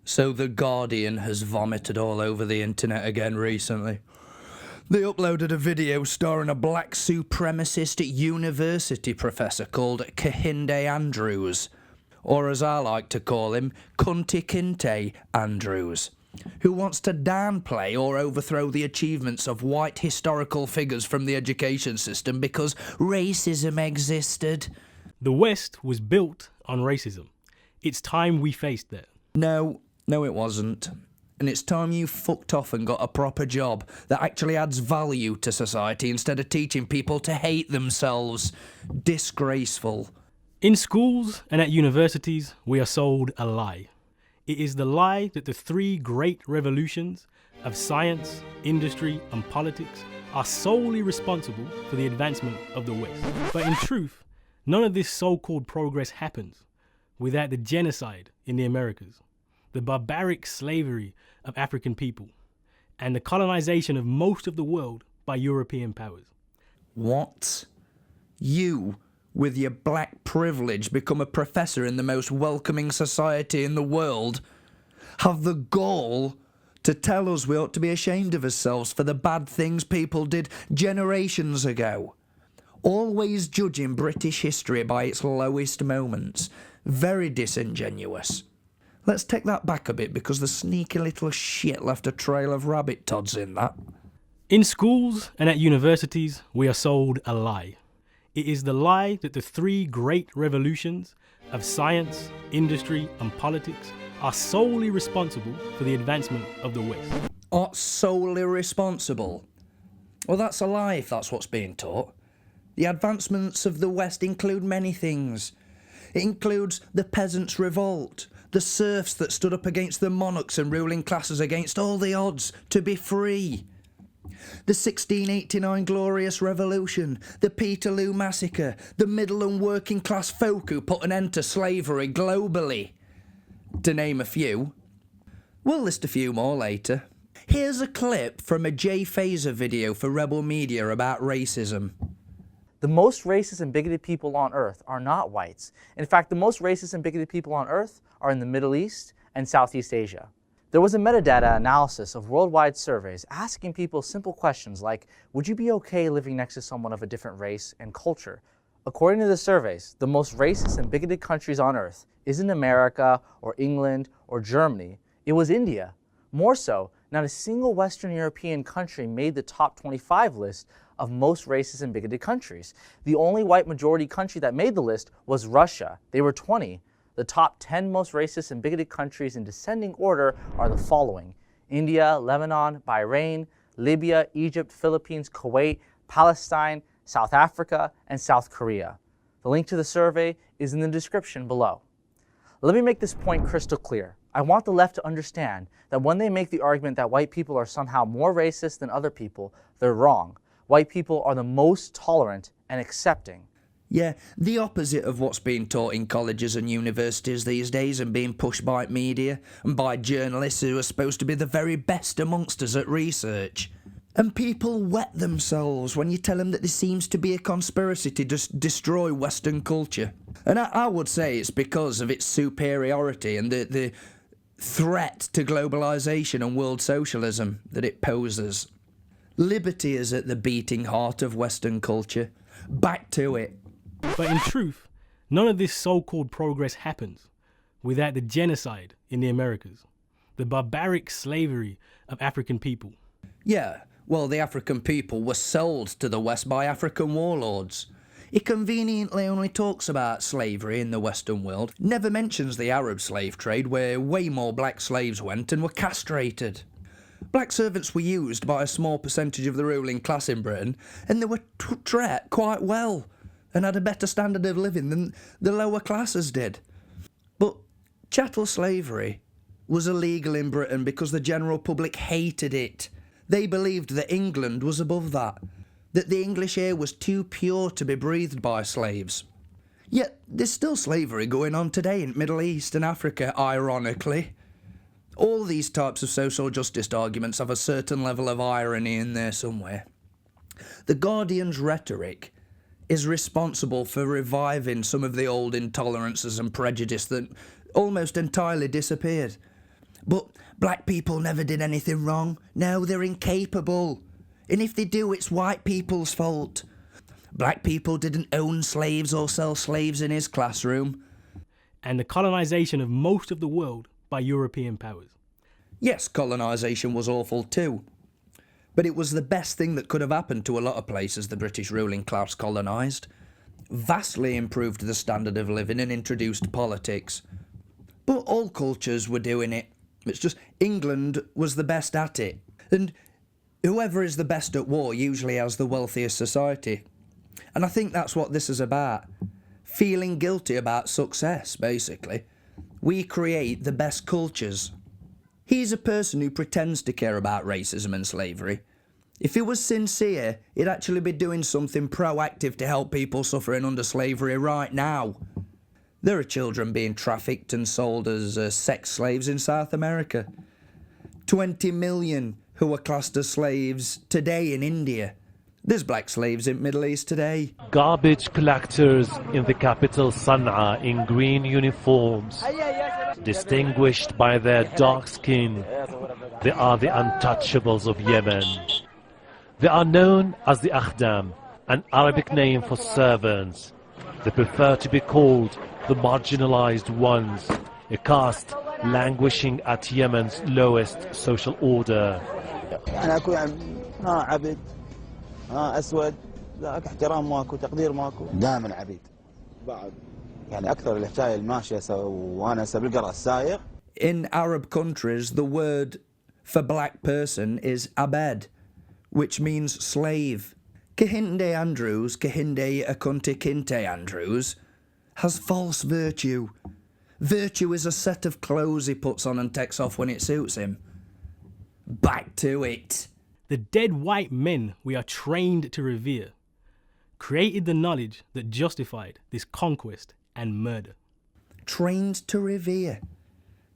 So The Guardian has vomited all over the internet again recently. They uploaded a video starring a black supremacist university professor called Kehinde Andrews, or as I like to call him, Cunty Kinte Andrews, who wants to downplay or overthrow the achievements of white historical figures from the education system because racism existed. The West was built on racism. It's time we faced that. No, it wasn't. And it's time you fucked off and got a proper job that actually adds value to society instead of teaching people to hate themselves. Disgraceful. In schools and at universities, we are sold a lie. It is the lie that the three great revolutions of science, industry, and politics are solely responsible for the advancement of the West. But in truth, none of this so-called progress happens without the genocide in the Americas, the barbaric slavery of African people, and the colonization of most of the world by European powers. What? You, with your black privilege, become a professor in the most welcoming society in the world, have the gall to tell us we ought to be ashamed of ourselves for the bad things people did generations ago. Always judging British history by its lowest moments. Very disingenuous. Let's take that back a bit because the sneaky little shit left a trail of rabbit tods in that. In schools and at universities, we are sold a lie. It is the lie that the three great revolutions of science, industry, and politics are solely responsible for the advancement of the West. Are solely responsible? Well, that's a lie if that's what's being taught. The advancements of the West include many things. It includes the peasants' revolt, the serfs that stood up against the monarchs and ruling classes against all the odds to be free. The 1689 Glorious Revolution, the Peterloo Massacre, the middle and working class folk who put an end to slavery globally. To name a few. We'll list a few more later. Here's a clip from a Jay Phaser video for Rebel Media about racism. The most racist and bigoted people on Earth are not whites. In fact, the most racist and bigoted people on Earth are in the Middle East and Southeast Asia. There was a metadata analysis of worldwide surveys asking people simple questions like, would you be okay living next to someone of a different race and culture? According to the surveys, the most racist and bigoted countries on Earth isn't America or England or Germany, it was India. More so, not a single Western European country made the top 25 list of most racist and bigoted countries. The only white majority country that made the list was Russia. They were 20. The top 10 most racist and bigoted countries in descending order are the following: India, Lebanon, Bahrain, Libya, Egypt, Philippines, Kuwait, Palestine, South Africa, and South Korea. The link to the survey is in the description below. Let me make this point crystal clear. I want the left to understand that when they make the argument that white people are somehow more racist than other people, they're wrong. White people are the most tolerant and accepting. Yeah, the opposite of what's being taught in colleges and universities these days and being pushed by media and by journalists who are supposed to be the very best amongst us at research. And people wet themselves when you tell them that there seems to be a conspiracy to just destroy Western culture. And I would say it's because of its superiority and the threat to globalisation and world socialism that it poses. Liberty is at the beating heart of Western culture. Back to it. But in truth, none of this so-called progress happens without the genocide in the Americas, the barbaric slavery of African people. Yeah, well, the African people were sold to the West by African warlords. It conveniently only talks about slavery in the Western world, never mentions the Arab slave trade where way more black slaves went and were castrated. Black servants were used by a small percentage of the ruling class in Britain, and they were treated quite well and had a better standard of living than the lower classes did. But chattel slavery was illegal in Britain because the general public hated it. They believed that England was above that the English air was too pure to be breathed by slaves. Yet there's still slavery going on today in Middle East and Africa, ironically. All these types of social justice arguments have a certain level of irony in there somewhere. The Guardian's rhetoric is responsible for reviving some of the old intolerances and prejudice that almost entirely disappeared. But black people never did anything wrong. No, they're incapable. And if they do, it's white people's fault. Black people didn't own slaves or sell slaves in his classroom. And the colonization of most of the world by European powers. Yes, colonisation was awful too. But it was the best thing that could have happened to a lot of places the British ruling class colonised. Vastly improved the standard of living and introduced politics. But all cultures were doing it. It's just England was the best at it. And whoever is the best at war usually has the wealthiest society. And I think that's what this is about. Feeling guilty about success, basically. We create the best cultures. He's a person who pretends to care about racism and slavery. If he was sincere, he'd actually be doing something proactive to help people suffering under slavery right now. There are children being trafficked and sold as sex slaves in South America. 20 million who are classed as slaves today in India. There's black slaves in Middle East today. Garbage collectors in the capital Sana'a in green uniforms, distinguished by their dark skin. They are the untouchables of Yemen. They are known as the Akhdam, an Arabic name for servants. They prefer to be called the marginalized ones, a caste languishing at Yemen's lowest social order. اسود ذاك احترام ماكو تقدير ماكو دائما عبيد بعد يعني اكثر الحكايه الماشيه وانا بالقرا السايق. In Arab countries, the word for black person is abed, which means slave. Kehinde Andrews, Kehinde Akunte Kinte Andrews, has false virtue. Virtue is a set of clothes he puts on and takes off when it suits him. Back to it. The dead white men we are trained to revere created the knowledge that justified this conquest and murder. Trained to revere?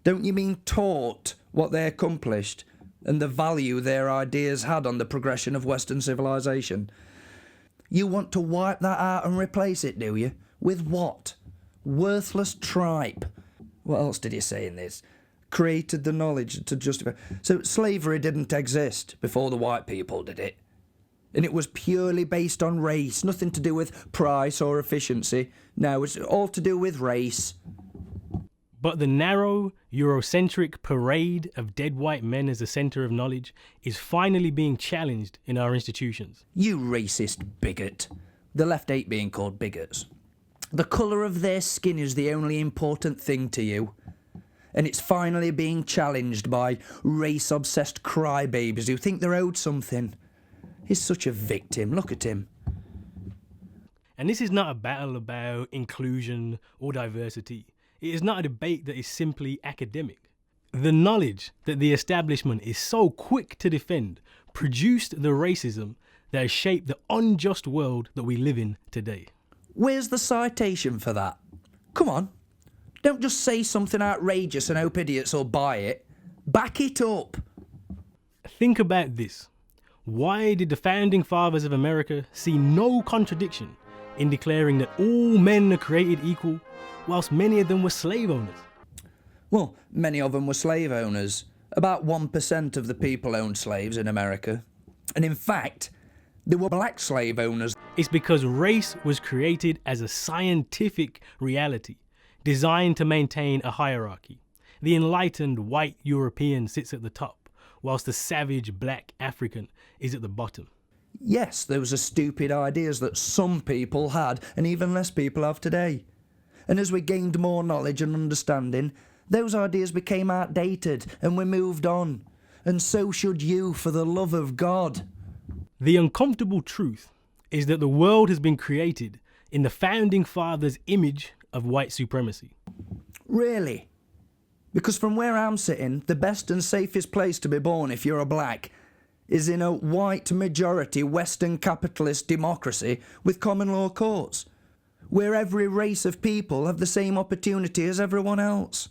Don't you mean taught what they accomplished and the value their ideas had on the progression of Western civilization? You want to wipe that out and replace it, do you? With what? Worthless tripe. What else did he say in this? Created the knowledge to justify. So slavery didn't exist before the white people did it. And it was purely based on race, nothing to do with price or efficiency. No, it's all to do with race. But the narrow, Eurocentric parade of dead white men as the centre of knowledge is finally being challenged in our institutions. You racist bigot. The left ain't being called bigots. The colour of their skin is the only important thing to you. And it's finally being challenged by race-obsessed crybabies who think they're owed something. He's such a victim, look at him. And this is not a battle about inclusion or diversity. It is not a debate that is simply academic. The knowledge that the establishment is so quick to defend produced the racism that has shaped the unjust world that we live in today. Where's the citation for that? Come on. Don't just say something outrageous and hope idiots will buy it. Back it up. Think about this. Why did the founding fathers of America see no contradiction in declaring that all men are created equal, whilst many of them were slave owners? Well, many of them were slave owners. About 1% of the people owned slaves in America. And in fact, there were black slave owners. It's because race was created as a scientific reality, designed to maintain a hierarchy. The enlightened white European sits at the top, whilst the savage black African is at the bottom. Yes, those are stupid ideas that some people had, and even less people have today. And as we gained more knowledge and understanding, those ideas became outdated, and we moved on. And so should you, for the love of God. The uncomfortable truth is that the world has been created in the founding fathers' image of white supremacy. Really? Because from where I'm sitting, the best and safest place to be born if you're a black is in a white majority Western capitalist democracy with common law courts, where every race of people have the same opportunity as everyone else.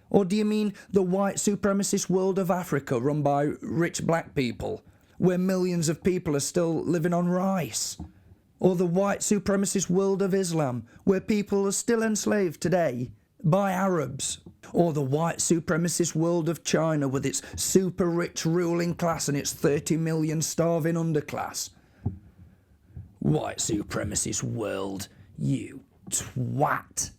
Or do you mean the white supremacist world of Africa run by rich black people, where millions of people are still living on rice? Or the white supremacist world of Islam, where people are still enslaved today, by Arabs, or the white supremacist world of China with its super rich ruling class and its 30 million starving underclass. White supremacist world, you twat.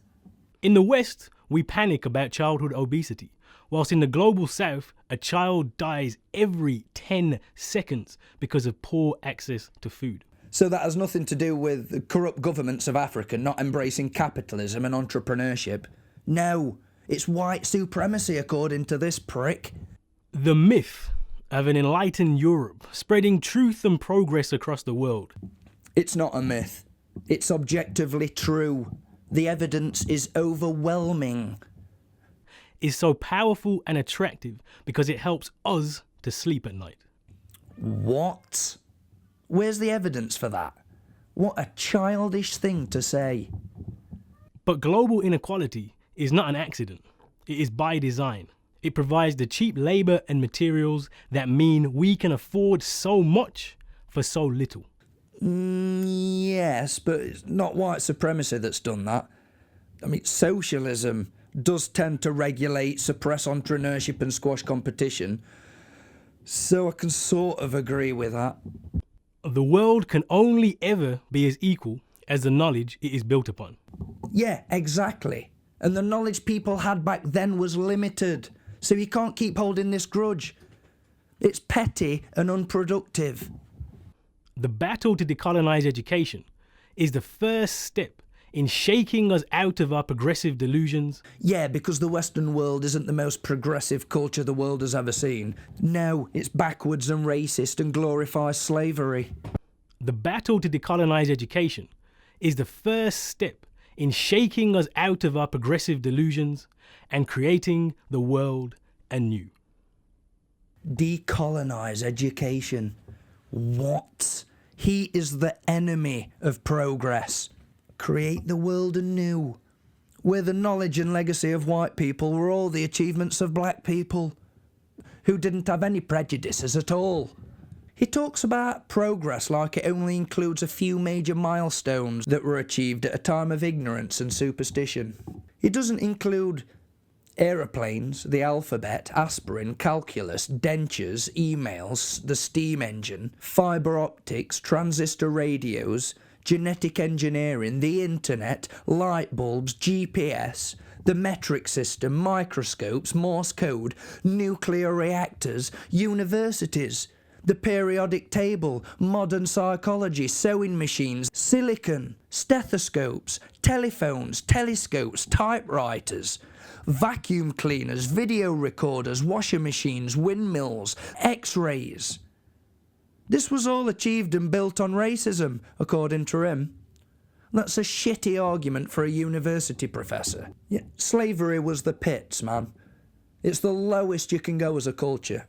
In the West, we panic about childhood obesity, whilst in the global South, a child dies every 10 seconds because of poor access to food. So that has nothing to do with the corrupt governments of Africa not embracing capitalism and entrepreneurship. No, it's white supremacy according to this prick. The myth of an enlightened Europe spreading truth and progress across the world. It's not a myth. It's objectively true. The evidence is overwhelming. Is so powerful and attractive because it helps us to sleep at night. What? Where's the evidence for that? What a childish thing to say. But global inequality is not an accident. It is by design. It provides the cheap labour and materials that mean we can afford so much for so little. Yes, but it's not white supremacy that's done that. I mean, socialism does tend to regulate, suppress entrepreneurship and squash competition. So I can sort of agree with that. The world can only ever be as equal as the knowledge it is built upon. Yeah, exactly. And the knowledge people had back then was limited. So you can't keep holding this grudge. It's petty and unproductive. The battle to decolonise education is the first step in shaking us out of our progressive delusions. Yeah, because the Western world isn't the most progressive culture the world has ever seen. No, it's backwards and racist and glorifies slavery. The battle to decolonise education is the first step in shaking us out of our progressive delusions and creating the world anew. Decolonise education. What? He is the enemy of progress. Create the world anew, where the knowledge and legacy of white people were all the achievements of black people, who didn't have any prejudices at all. He talks about progress like it only includes a few major milestones that were achieved at a time of ignorance and superstition. He doesn't include aeroplanes, the alphabet, aspirin, calculus, dentures, emails, the steam engine, fibre optics, transistor radios, genetic engineering, the internet, light bulbs, GPS, the metric system, microscopes, Morse code, nuclear reactors, universities, the periodic table, modern psychology, sewing machines, silicon, stethoscopes, telephones, telescopes, typewriters, vacuum cleaners, video recorders, washing machines, windmills, X-rays. This was all achieved and built on racism, according to him. That's a shitty argument for a university professor. Yeah, slavery was the pits, man. It's the lowest you can go as a culture.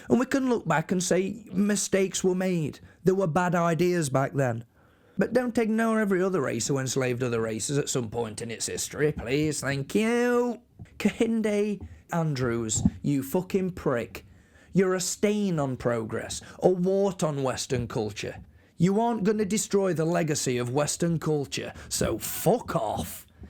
And we can look back and say mistakes were made. There were bad ideas back then. But don't ignore every other race who enslaved other races at some point in its history, please. Thank you. Kehinde Andrews, you fucking prick. You're a stain on progress, a wart on Western culture. You aren't going to destroy the legacy of Western culture, so fuck off.